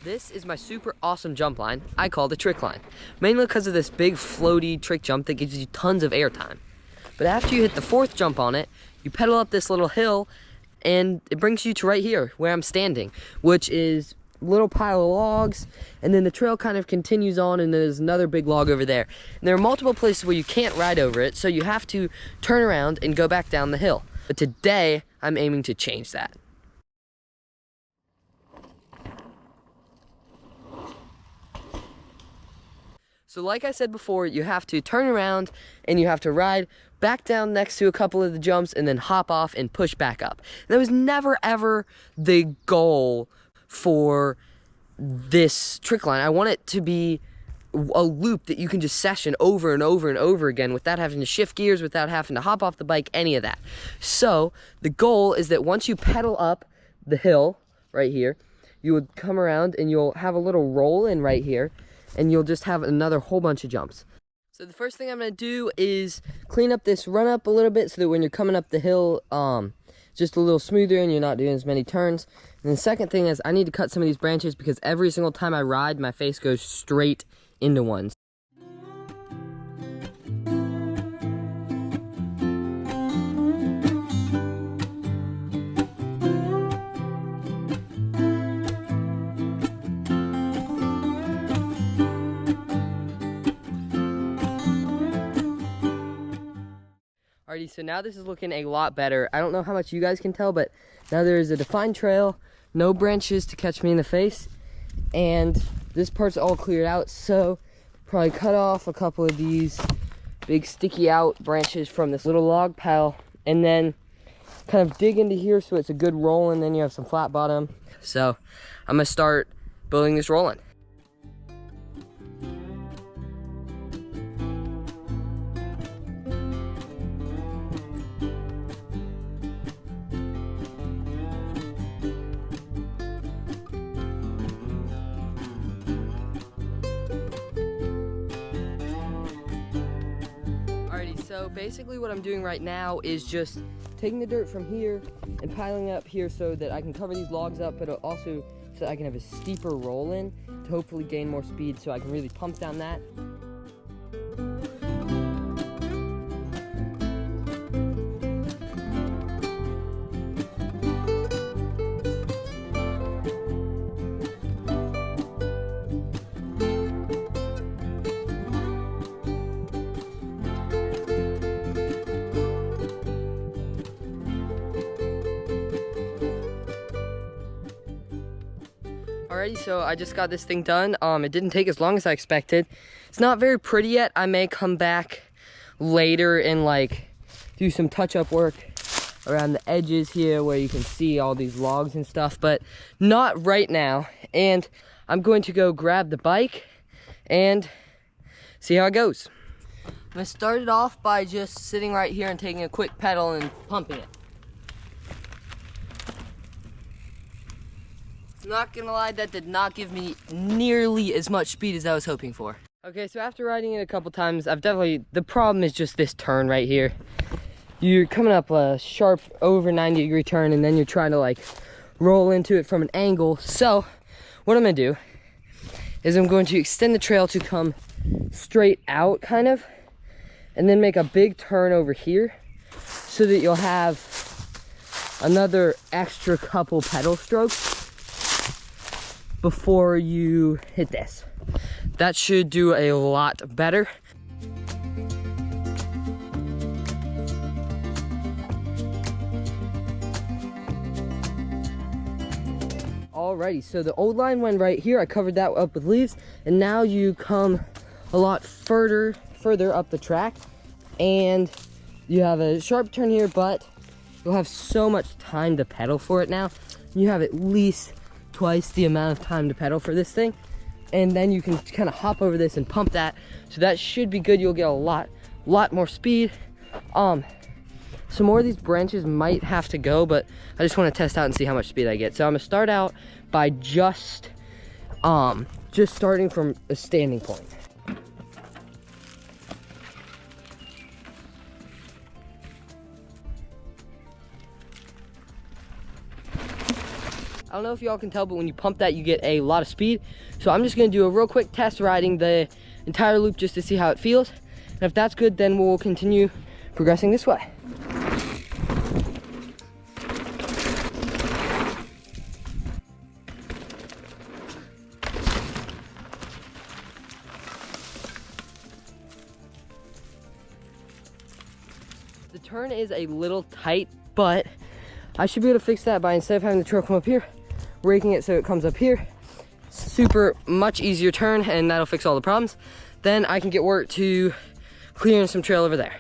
This is my super awesome jump line. I call it a trick line. Mainly because of this big floaty trick jump that gives you tons of air time. But after you hit the 4th jump on it, you pedal up this little hill and it brings you to right here where I'm standing, which is a little pile of logs, and then the trail kind of continues on and there's another big log over there. And there are multiple places where you can't ride over it, so you have to turn around and go back down the hill. But today, I'm aiming to change that. So like I said before, you have to turn around and you have to ride back down next to a couple of the jumps and then hop off and push back up. That was never ever the goal for this trick line. I want it to be a loop that you can just session over and over and over again without having to shift gears, without having to hop off the bike, any of that. So the goal is that once you pedal up the hill right here, you would come around and you'll have a little roll in right here, and you'll just have another whole bunch of jumps. So the first thing I'm gonna do is clean up this run up a little bit so that when you're coming up the hill, just a little smoother and you're not doing as many turns. And the second thing is I need to cut some of these branches because every single time I ride, my face goes straight into one. Alrighty, so now this is looking a lot better. I don't know how much you guys can tell, but now there is a defined trail, no branches to catch me in the face, and this part's all cleared out, so probably cut off a couple of these big sticky out branches from this little log pile, and then kind of dig into here so it's a good roll, and then you have some flat bottom. So I'm gonna start building this rolling. So basically what I'm doing right now is just taking the dirt from here and piling it up here so that I can cover these logs up, but also so that I can have a steeper roll in to hopefully gain more speed so I can really pump down that. Alrighty, so I just got this thing done. It didn't take as long as I expected. It's not very pretty yet. I may come back later and like do some touch-up work around the edges here where you can see all these logs and stuff, but not right now. And I'm going to go grab the bike and see how it goes. I'm gonna start it off by just sitting right here and taking a quick pedal and pumping it. Not gonna lie, that did not give me nearly as much speed as I was hoping for. Okay, so after riding it a couple times, the problem is just this turn right here. You're coming up a sharp over 90-degree turn and then you're trying to like roll into it from an angle. So what I'm gonna do is I'm going to extend the trail to come straight out kind of, and then make a big turn over here so that you'll have another extra couple pedal strokes before you hit this. That should do a lot better. Alrighty, so the old line went right here. I covered that up with leaves, and now you come a lot further up the track, and you have a sharp turn here, but you'll have so much time to pedal for it now. You have at least twice the amount of time to pedal for this thing, and then you can kind of hop over this and pump that, so that should be good. You'll get a lot more speed. Some more of these branches might have to go, but I just want to test out and see how much speed I get. So I'm gonna start out by just starting from a standing point. I don't know if y'all can tell, but when you pump that, you get a lot of speed. So I'm just gonna do a real quick test riding the entire loop just to see how it feels. And if that's good, then we'll continue progressing this way. The turn is a little tight, but I should be able to fix that by, instead of having the trail come up here, raking it so it comes up here. Super much easier turn, and that'll fix all the problems. Then I can get work to clearing some trail over there.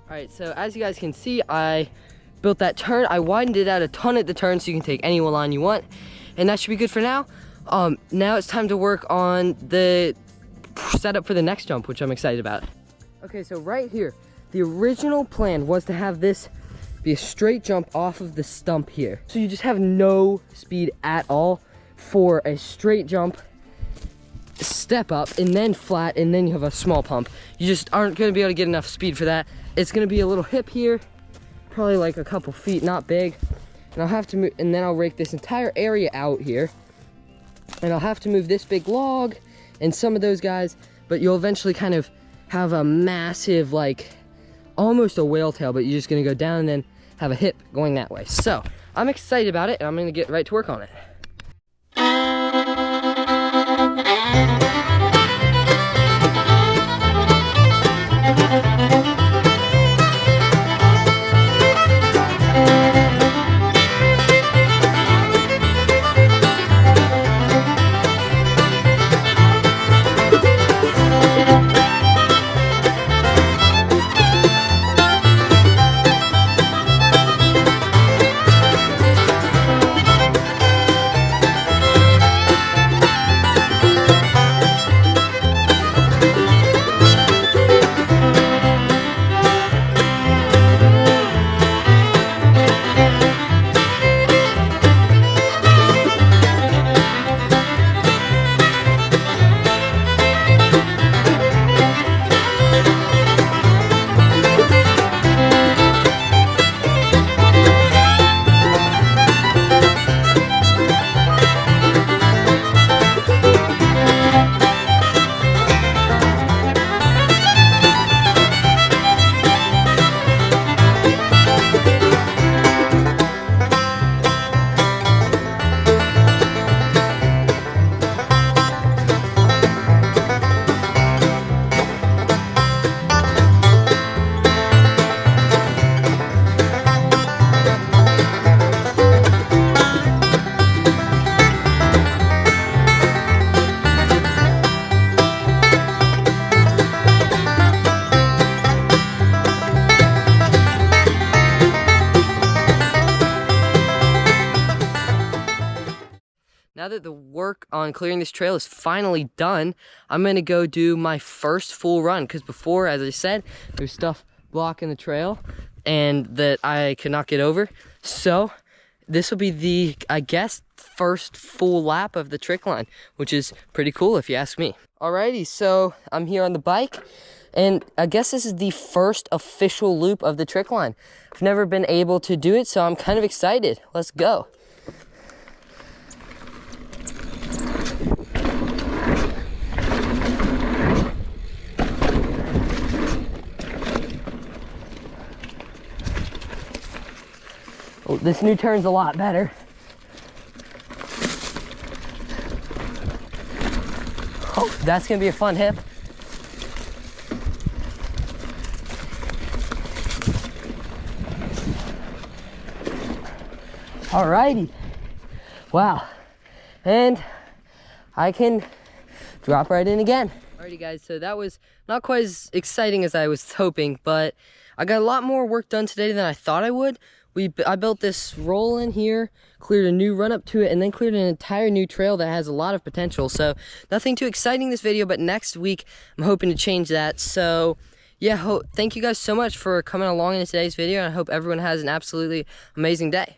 All right, so as you guys can see, I built that turn. I widened it out a ton at the turn so you can take any line you want, and that should be good for now. Now it's time to work on the setup for the next jump, which I'm excited about. Okay, so right here, the original plan was to have this be a straight jump off of the stump here. So you just have no speed at all for a straight jump, step up, and then flat, and then you have a small pump. You just aren't gonna be able to get enough speed for that. It's gonna be a little hip here, probably like a couple feet, not big. And I'll have to move, and then I'll rake this entire area out here. And I'll have to move this big log and some of those guys, but you'll eventually kind of have a massive, like, almost a whale tail, but you're just gonna go down and then have a hip going that way. So I'm excited about it, and I'm gonna get right to work on it. Now that the work on clearing this trail is finally done, I'm gonna go do my first full run, because before, as I said, there's stuff blocking the trail and that I could not get over. So this will be the, I guess, first full lap of the Trickline, which is pretty cool if you ask me. Alrighty, so I'm here on the bike, and I guess this is the first official loop of the Trickline. I've never been able to do it, so I'm kind of excited. Let's go. Oh, this new turn's a lot better. Oh, that's gonna be a fun hip. Alrighty. Wow. And I can drop right in again. Alrighty guys, so that was not quite as exciting as I was hoping, but I got a lot more work done today than I thought I would. I built this roll in here, cleared a new run up to it, and then cleared an entire new trail that has a lot of potential. So nothing too exciting this video, but next week I'm hoping to change that. So yeah, thank you guys so much for coming along in today's video, and I hope everyone has an absolutely amazing day.